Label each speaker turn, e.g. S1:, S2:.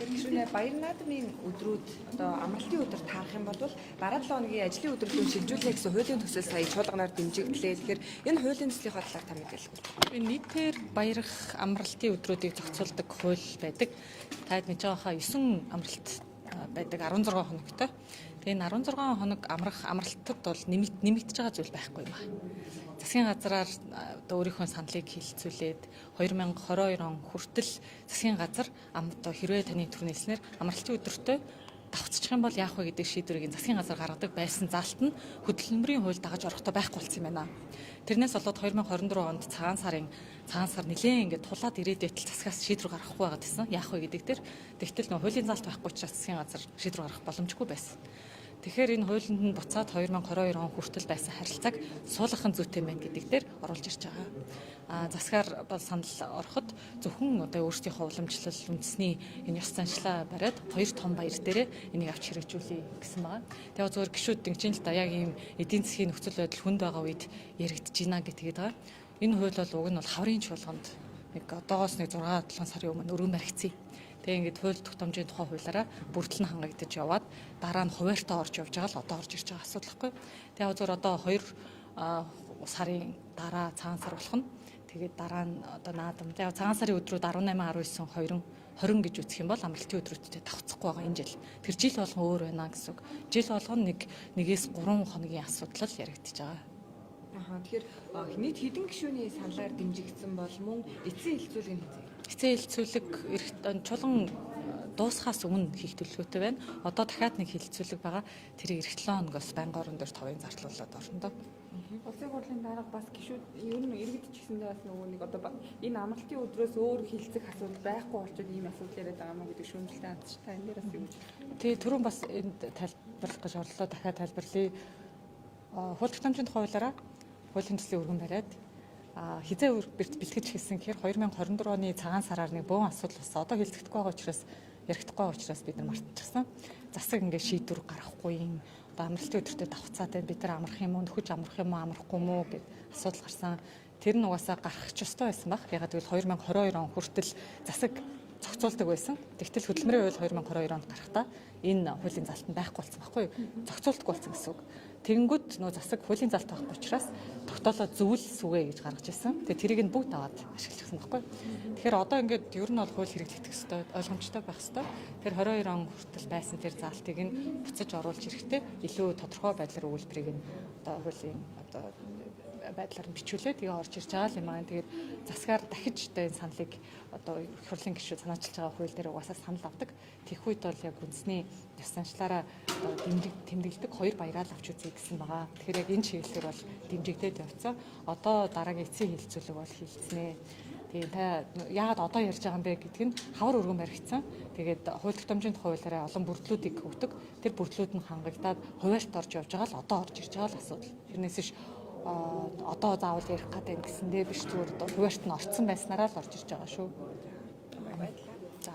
S1: Тэр баяр наадмын өдрүүд одоо амралтын өдөр таарах юм бол дараа 7 хоногийн ажлын өдрөлөө шилжүүлэх гэсэн хуулийн төсөл сая чуулганаар дэмжигдлээ. Тэгэхээр энэ хуулийн төслийн талаар та мэдээлэл.
S2: Нийтээр баярх амралтын өдрүүдийг зохицуулдаг хууль байдаг. Таад мэдж байгааха 9 амралт байдаг 16 хоногтой. Тэгээ энэ 16 хоног амралтад бол нэмэгдэж байгаа зүйл байхгүй юм байна. Засгийн газраар одоо өөрийнхөө саналыг хэлэлцүүлээд 2022 он хүртэл засгийн газар одоо хэрвээ таны түрнэснэр амралтын өдөртөө давцчих юм бол яах вэ гэдэг шийдвэрийг засгийн газар гаргадаг байсан заалт нь хөдөлмөрийн хууль дагаж орохдоо байхгүй болсон юм байна. Тэрнээс болоод 2024 онд цагаан сар нэлээд ингээд тулаад ирээд байтал засгаас шийдвэр гаргахгүй байгаад байсан. Яах вэ гэдэг дээр тэгтэл нөө хуулийн заалт байхгүй учраас засгийн газар шийдвэр гаргах боломжгүй байсан. Тэгэхээр энэ хуулинд нь буцаад 2022 он хүртэл байсан харилцааг суулгахын зүйтэй байна гэдэг дээр оруулж ирж байгаа. Засгаар бол санал ороход зөвхөн одоо өөрсдийнхөө уламжлал үндэсний энэ ёс заншлаа бариад 2 том баяр дээрээ энийг авч хэрэгжүүлье гэсэн байгаа. Тэгээ зөвхөн гişүүд дэмжин л да яг ийм эдийн засгийн нөхцөл байдал хүнд байгаа үед яригдж байна гэдэг байгаа. Энэ хууль бол уг нь бол хаврын чуулганд нэг одоогоос нэг 6-7 сарын өмнө өргөн баригдсан. Тэгээ ингээд хууль тогтоомжийн тухай хуулиараа бүрдэл нь хангагдаж яваад дараа нь хуваарьтаа орж явж байгаа л одоо орж ирж байгаа асуудал байхгүй. Тэгээ зөвөр одоо 2 сарын дараа цагаан сар болох нь тэгээд дараа нь одоо наадам. Тэгээ цагаан сарын өдрүүд 18, 19, 20 гэж үзэх юм бол амралтын өдрүүдэд давцахгүй байгаа энэ жил. Тэр жил болгон өөр байна гэсэн үг. Жил болгон нэгээс 3 хоногийн асуудал л яригдчихэж байгаа.
S1: Тэгэхээр нийт хэдэн гишүүний саналаар дэмжигдсэн бол мөн эцсийн хилцүүлэг нь хэзээ?
S2: Эцсийн хилцүүлэг чулан дуусахаас өмнө хийх төлөвлөгөөтэй байна. Одоо дахиад нэг хилцүүлэг байгаа. Тэрийг эх 7 хоногоос байнгын орон дээр товын зарлуулад орно доо.
S1: Улсын хурлын дарга бас гишүүд ер нь иргэдчихсэндээ бас нөгөө нэг одоо энэ амралтын өдрөөс өөр хилцэх асуудал байхгүй болчиход ийм асуудал яриад байгаа мó гэдэг шүүмжлэлтэй хандж та энэ дээрээс юу гэж.
S2: Тэгээ түрүүн бас энд тайлбарлах гэж орлоо дахиад тайлбарлая. Хууль тогтоомжийн тухай хуулиараа хуулийн төслийн өргөн бариад хизээ бэлтгэж хэлсэн гэхээр 2024 оны цагаан сараар нэг бөөн асуудал болсон. Одоо хэлцэгдэхгүй байгаа учраас яригдахгүй байгаа учраас бид нар мартчихсан. Засаг ингээд шийдвэр гаргахгүй юм. Одоо амралтын өдөртөө давхцаатай бид нар амрах юм уу, нөхөж амрах юм уу, амрахгүй юм уу гэд асуудал гарсан. Тэр нь угаасаа гарах ч ёстой байсан баг. Ягаад гэвэл 2022 он хүртэл засаг зохицуулдаг байсан. Тэгтэл хөдөлмөрийн хууль 2022 онд гарахдаа энэ хуулийн заалт нь байхгүй болсон байхгүй юу? Зохицуулдаггүй болсон гэсэн үг. Тэгэнгүүт нөө засаг хуулийн заалт байхгүй учраас тогтоолоо зөвл сүгэ гэж гаргаж ирсэн. Тэгээ тэрийг нь бүгд аваад ашиглажсэн байхгүй юу? Тэгэхээр одоо ингээд ер нь бол хууль хэрэгжих ёстой, ойлгомжтой байх ёстой. Тэр 22 он хүртэл байсан тэр заалтыг нь буцаж оруулж ирэхдээ илүү тодорхой байдлаар өгүүлбэрийг нь одоо хуулийн одоо байдлаар нь бичүүлээд тэгээ орж ирж байгаа юм аа. Тэгээд засгаар дахиж одоо энэ саналыг одоо их хурлын гишүүд санаачилж байгаа хууль дээр угаасаа санал авдаг. Тэгэх үед бол яг үндэсний ёс заншлаараа тэмдэглэдэг 2 баяраа л авч үзье гэсэн байгаа. Тэгэхээр яг энэ чиглэлээр бол дэмжигдээд явцсан. Одоо дараагийн эцсийн хилцүүлэг бол хийлцэнэ. Тэгээ та яагаад одоо ярьж байгаа юм бэ гэдг нь хавар өргөн баригдсан. Тэгээд хууль тогтоомжийн тухай хуулиараа олон бүрдлүүдийг өгдөг. Тэр бүрдлүүд нь хангагдаад хуваарьт орж явж байгаа л одоо орж ирж байгаа л асуудал. Тэрнээс биш одоо заавал ярих гэдэг гэсэндээ биш зүгээр хуваарьт нь орцсон байснараа л орж ирж байгаа шүү.
S1: Баярлалаа.
S2: За